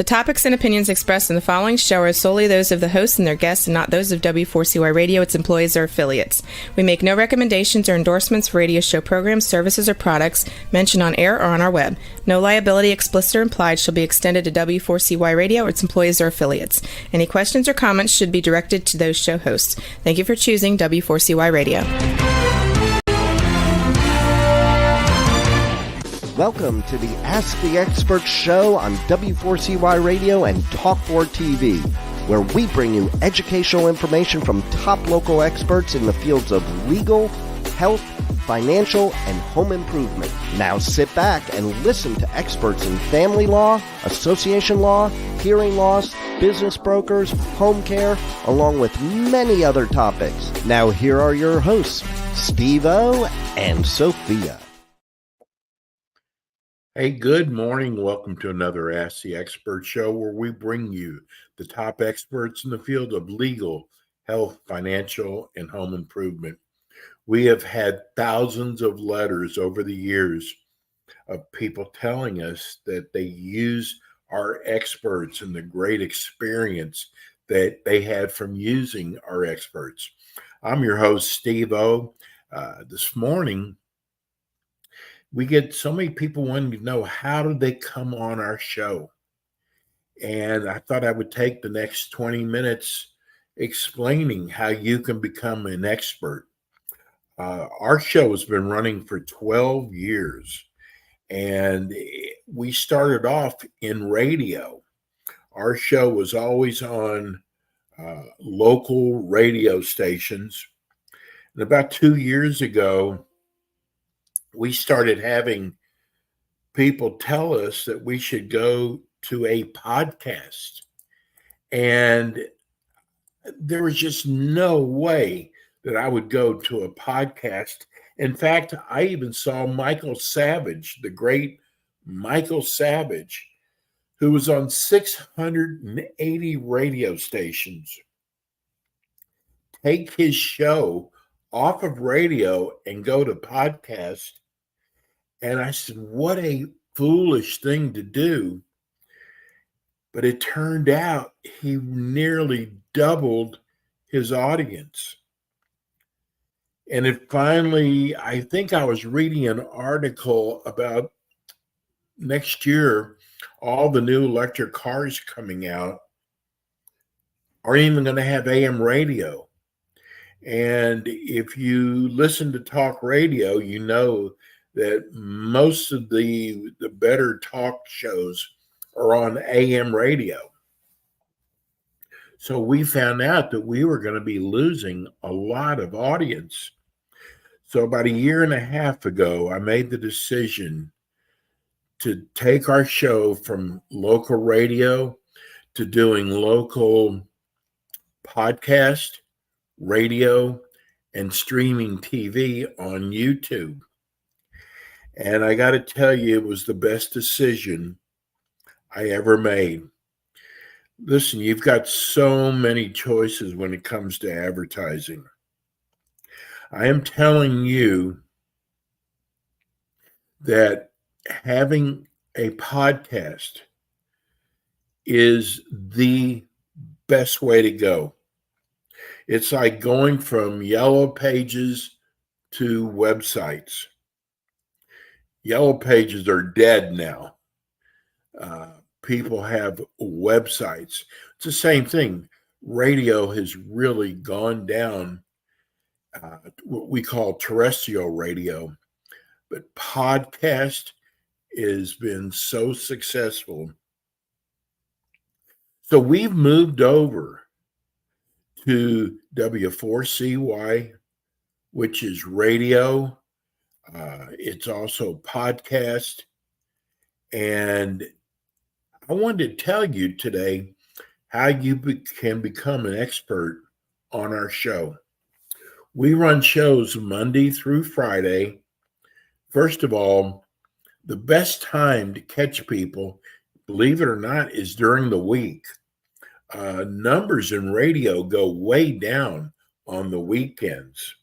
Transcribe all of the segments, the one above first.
topics and opinions expressed in the following show are solely those of the hosts and their guests and not those of W4CY Radio, its employees, or affiliates. We make no recommendations or endorsements for radio show programs, services, or products mentioned on air or on our web. No liability, explicit or implied, shall be extended to W4CY Radio or its employees or affiliates. Any questions or comments should be directed to those show hosts. Thank you for choosing W4CY Radio. Welcome to the Ask the Expert show on W4CY Radio and Talk4 TV, where we bring you educational information from top local experts in the fields of legal, health, financial, and home improvement. Now sit back and listen to experts in family law, association law, hearing loss, business brokers, home care, along with many other topics. Now here are your hosts, Steve-O and Sophia. Hey, good morning. Welcome to another Ask the Expert show where we bring you the top experts in the field of legal, health, financial, and home improvement. We have had thousands of letters over the years of people telling us that they use our experts and the great experience that they had from using our experts. I'm your host, Steve-O. This morning, we get so many people wanting to know, how do they come on our show? And I thought I would take the next 20 minutes explaining how you can become an expert. Our show has been running for 12 years, and we started off in radio. Our show was always on local radio stations. And about 2 years ago, we started having people tell us that we should go to a podcast. And there was just no way that I would go to a podcast. In fact, I even saw Michael Savage, the great Michael Savage, who was on 680 radio stations, take his show off of radio and go to podcast. And I said, what a foolish thing to do. But it turned out he nearly doubled his audience. And it finally, I think I was reading an article about next year, all the new electric cars coming out are even going to have AM radio. And if you listen to talk radio, you know that most of the better talk shows are on AM radio. So we found out that we were going to be losing a lot of audience. So about a year and a half ago, I made the decision to take our show from local radio to doing local podcast, radio, and streaming TV on YouTube. And I got to tell you, it was the best decision I ever made. Listen, you've got so many choices when it comes to advertising. I am telling you that having a podcast is the best way to go. It's like going from Yellow Pages to websites. Yellow Pages are dead now. People have websites. It's the same thing. Radio has really gone down, what we call terrestrial radio. But podcast has been so successful. So we've moved over to W4CY, which is radio. It's also podcast. And I wanted to tell you today how you can become an expert on our show. We run shows Monday through Friday. First of all, the best time to catch people, believe it or not, is during the week. Numbers in radio go way down on the weekends.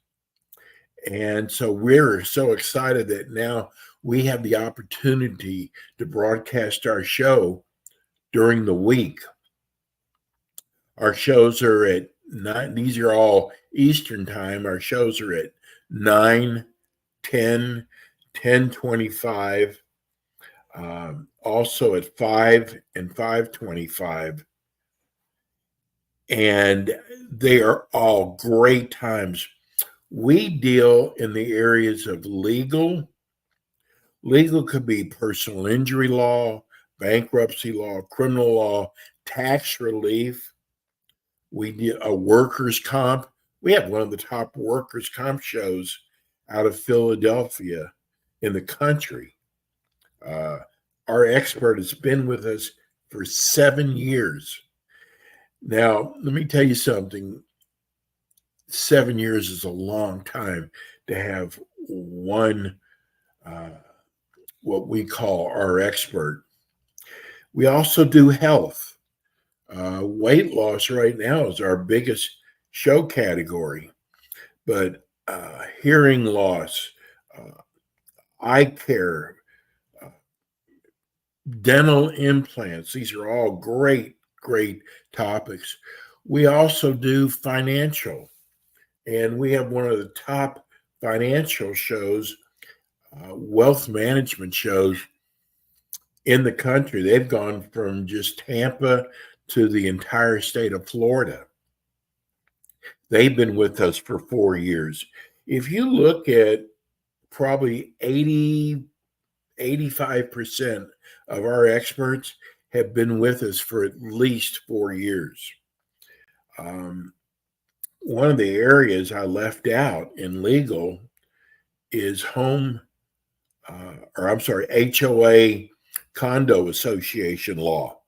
And so we're so excited that now we have the opportunity to broadcast our show during the week. Our shows are at 9. These are all Eastern time. Our shows are at 9, 10, 10:25, also at 5 and 5:25. And they are all great times. We deal in the areas of legal. Legal could be personal injury law, bankruptcy law, criminal law, tax relief. We do a workers' comp. We have one of the top workers' comp shows out of Philadelphia in the country. Our expert has been with us for 7 years. Now, let me tell you something. 7 years is a long time to have one, what we call our expert. We also do health. Weight loss right now is our biggest show category, but hearing loss, eye care, dental implants, these are all great topics. We also do financial, and we have one of the top financial shows, wealth management shows in the country. They've gone from just Tampa to the entire state of Florida. They've been with us for 4 years. If you look at probably 85% of our experts have been with us for at least 4 years. One of the areas I left out in legal is HOA condo association law.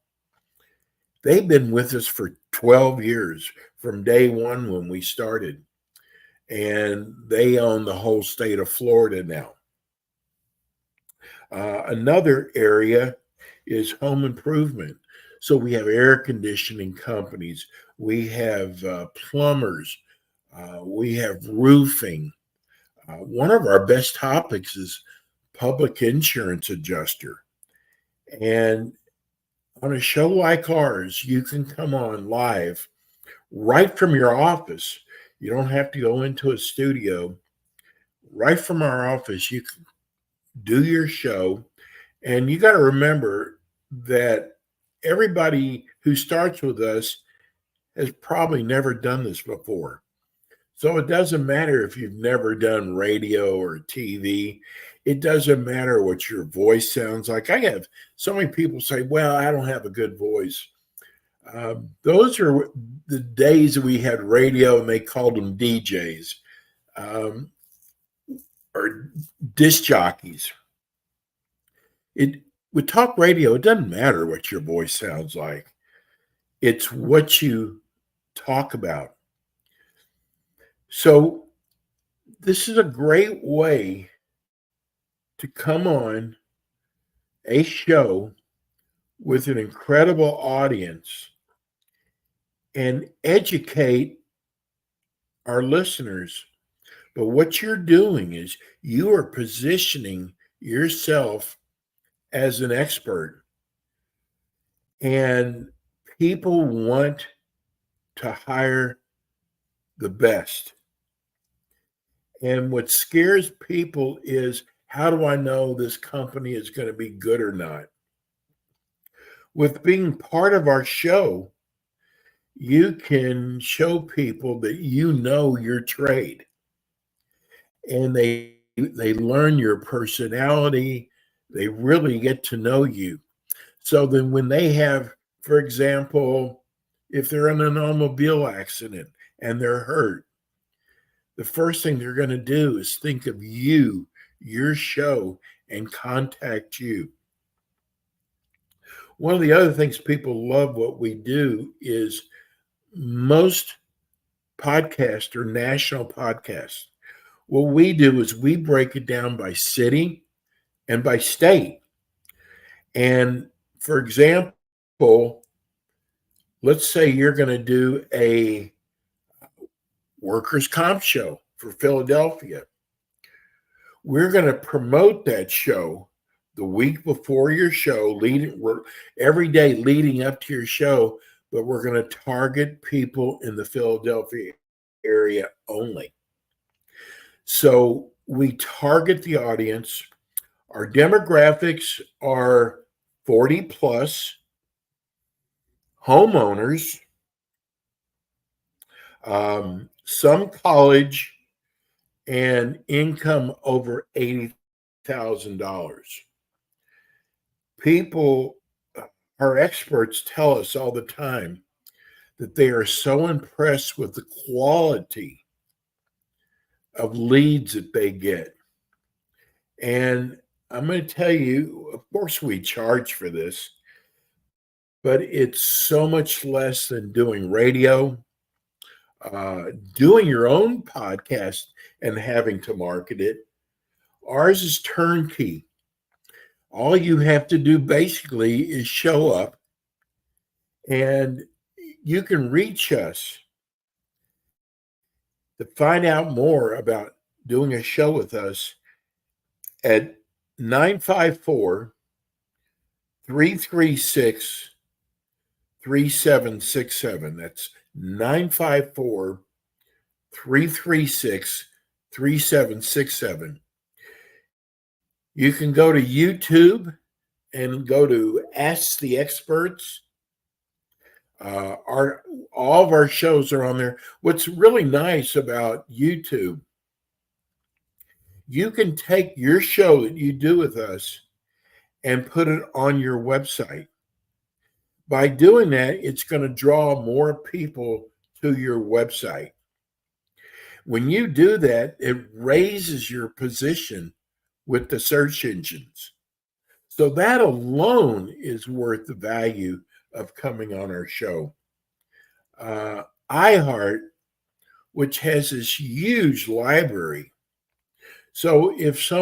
They've been with us for 12 years from day one when we started, and they own the whole state of Florida now. Another area is home improvement. So we have air conditioning companies, we have plumbers, we have roofing. One of our best topics is public insurance adjuster. And on a show like ours, you can come on live right from your office. You don't have to go into a studio. Right from our office, you can do your show. And you got to remember that everybody who starts with us has probably never done this before. So it doesn't matter if you've never done radio or TV. It doesn't matter what your voice sounds like. I have so many people say, well, I don't have a good voice. Those are the days that we had radio and they called them DJs or disc jockeys. With talk radio, it doesn't matter what your voice sounds like. It's what you talk about. So this is a great way to come on a show with an incredible audience and educate our listeners. But what you're doing is you are positioning yourself as an expert, and people want to hire the best. And what scares people is, how do I know this company is going to be good or not? With being part of our show, you can show people that you know your trade, and they learn your personality. They really get to know you. So then when they have, for example, if they're in an automobile accident and they're hurt, the first thing they're going to do is think of you, your show, and contact you. One of the other things people love what we do is most podcasts are national podcasts. What we do is we break it down by city and by state. And for example, let's say you're going to do a workers' comp show. 'for Philadelphia. We're going to promote that show by the week before your show, every day leading up to your show, but we're going to target people in the Philadelphia area only. So we target the audience. Our demographics are 40 plus homeowners, some college, and income over $80,000. People, our experts tell us all the time that they are so impressed with the quality of leads that they get. And I'm going to tell you, of course, we charge for this, but it's so much less than doing radio, doing your own podcast and having to market it. Ours is turnkey. All you have to do basically is show up, and you can reach us to find out more about doing a show with us at 954-336-3767. That's 954-336-3767. You can go to YouTube and go to Ask the Experts. All of our shows are on there. What's really nice about YouTube, you can take your show that you do with us and put it on your website. By doing that, it's going to draw more people to your website. When you do that, it raises your position with the search engines. So that alone is worth the value of coming on our show. iHeart, which has this huge library. So if I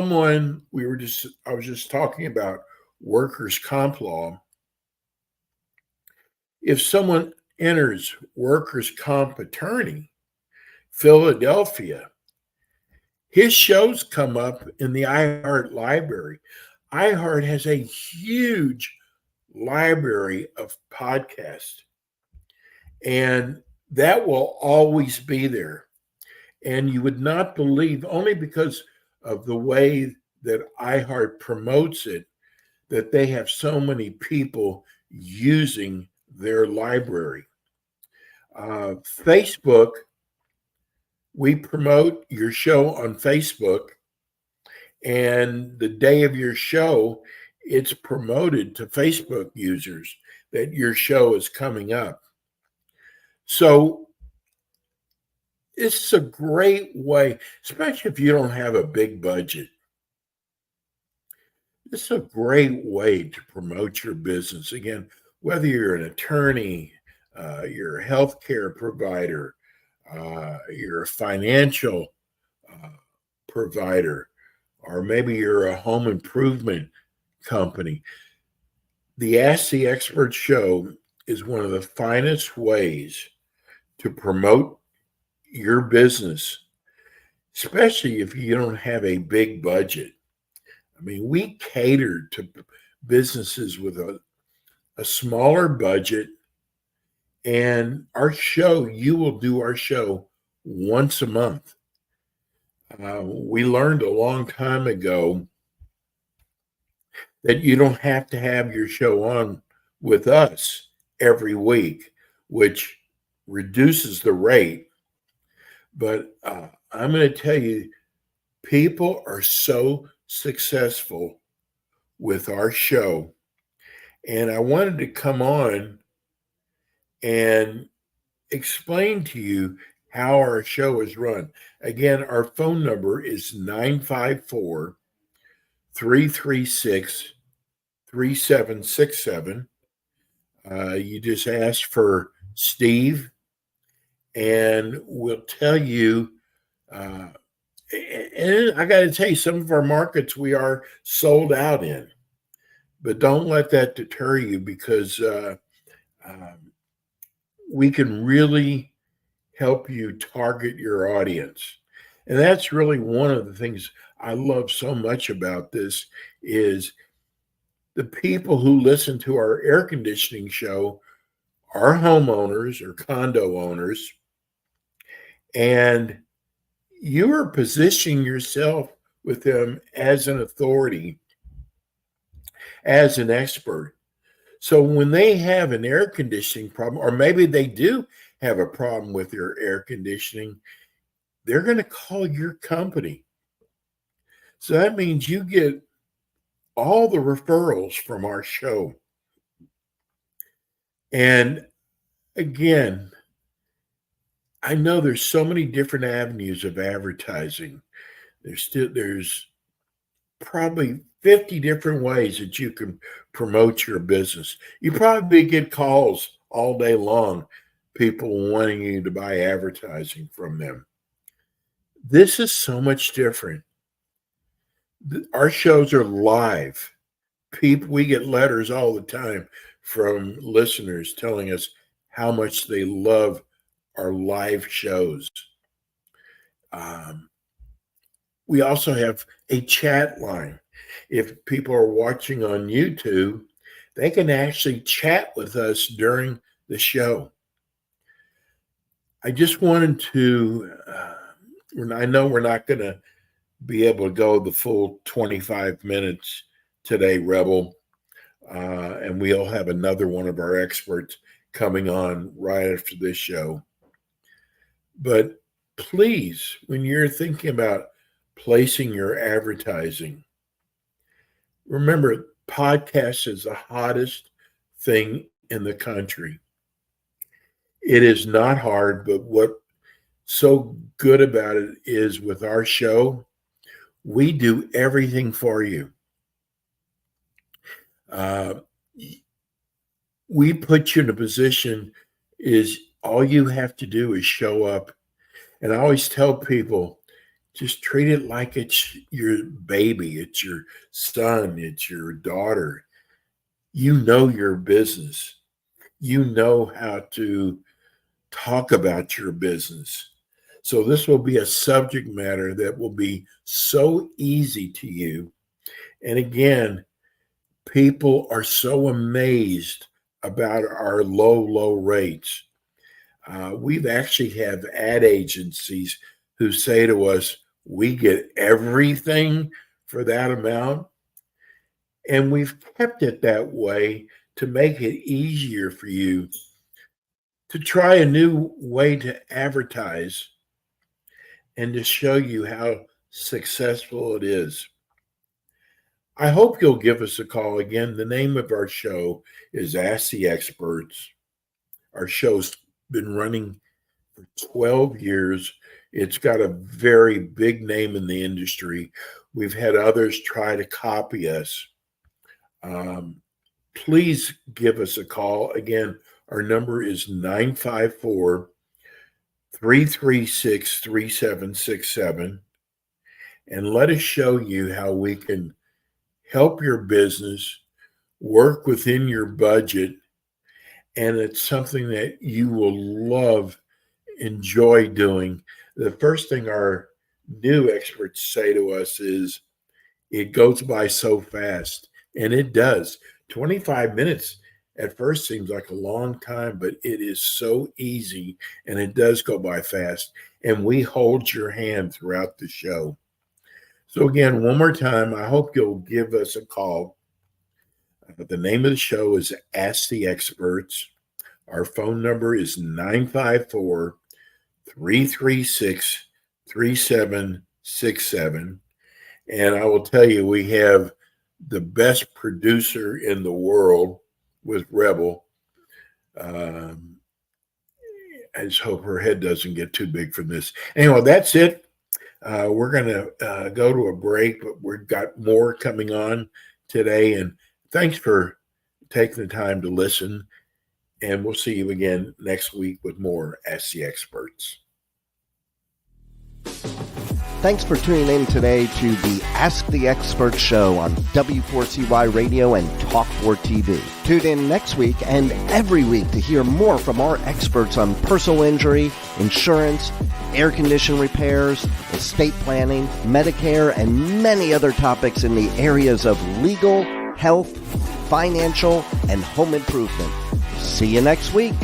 was just talking about workers' comp law. If someone enters workers' comp attorney, Philadelphia, his shows come up in the iHeart library. iHeart has a huge library of podcasts, and that will always be there. And you would not believe, only because of the way that iHeart promotes it, that they have so many people using their library. Facebook, we promote your show on Facebook, and the day of your show, it's promoted to Facebook users that your show is coming up. So it's a great way, especially if you don't have a big budget. It's a great way to promote your business. Again, whether you're an attorney, you're a healthcare provider, you're a financial provider, or maybe you're a home improvement company. The Ask the Expert show is one of the finest ways to promote your business, especially if you don't have a big budget. I mean, we cater to businesses with a smaller budget, and you will do our show once a month. We learned a long time ago that you don't have to have your show on with us every week, which reduces the rate. But I'm going to tell you, people are so successful with our show. And I wanted to come on and explain to you how our show is run. Again, our phone number is 954-336-3767. You just ask for Steve, and we'll tell you. And I got to tell you, some of our markets we are sold out in, but don't let that deter you, because we can really help you target your audience. And that's really one of the things I love so much about this is the people who listen to our air conditioning show are homeowners or condo owners, and you are positioning yourself with them as an authority, as an expert. So when they have an air conditioning problem, or maybe they do have a problem with their air conditioning, they're going to call your company. So that means you get all the referrals from our show. And again, I know there's so many different avenues of advertising. There's probably 50 different ways that you can promote your business. You probably get calls all day long, people wanting you to buy advertising from them. This is so much different. Our shows are live. We get letters all the time from listeners telling us how much they love our live shows. We also have a chat line. If people are watching on YouTube, they can actually chat with us during the show. I just wanted to, I know we're not going to be able to go the full 25 minutes today, Rebel, and we'll have another one of our experts coming on right after this show. But please, when you're thinking about placing your advertising, remember, podcast is the hottest thing in the country. It is not hard, but what's so good about it is with our show, we do everything for you. We put you in a position is all you have to do is show up. And I always tell people, just treat it like it's your baby, it's your son, it's your daughter. You know your business. You know how to talk about your business. So this will be a subject matter that will be so easy to you. And again, people are so amazed about our low rates. We've actually have ad agencies who say to us, we get everything for that amount. And we've kept it that way to make it easier for you to try a new way to advertise and to show you how successful it is. I hope you'll give us a call. Again, the name of our show is Ask the Experts. Our show's been running for 12 years. It's got a very big name in the industry. We've had others try to copy us. Please give us a call. Again, our number is 954-336-3767. And let us show you how we can help your business work within your budget. And it's something that you will enjoy doing. The first thing our new experts say to us is, it goes by so fast. And it does. 25 minutes at first seems like a long time, but it is so easy and it does go by fast. And we hold your hand throughout the show. So again, one more time, I hope you'll give us a call. The name of the show is Ask the Experts. Our phone number is 954-336-3767. And I will tell you, we have the best producer in the world with Rebel. I just hope her head doesn't get too big from this. Anyway, that's it. We're going to go to a break, but we've got more coming on today. And thanks for taking the time to listen. And we'll see you again next week with more Ask the Experts. Thanks for tuning in today to the Ask the Expert show on W4CY Radio and Talk4 TV. Tune in next week and every week to hear more from our experts on personal injury, insurance, air condition repairs, estate planning, Medicare, and many other topics in the areas of legal, health, financial, and home improvement. See you next week.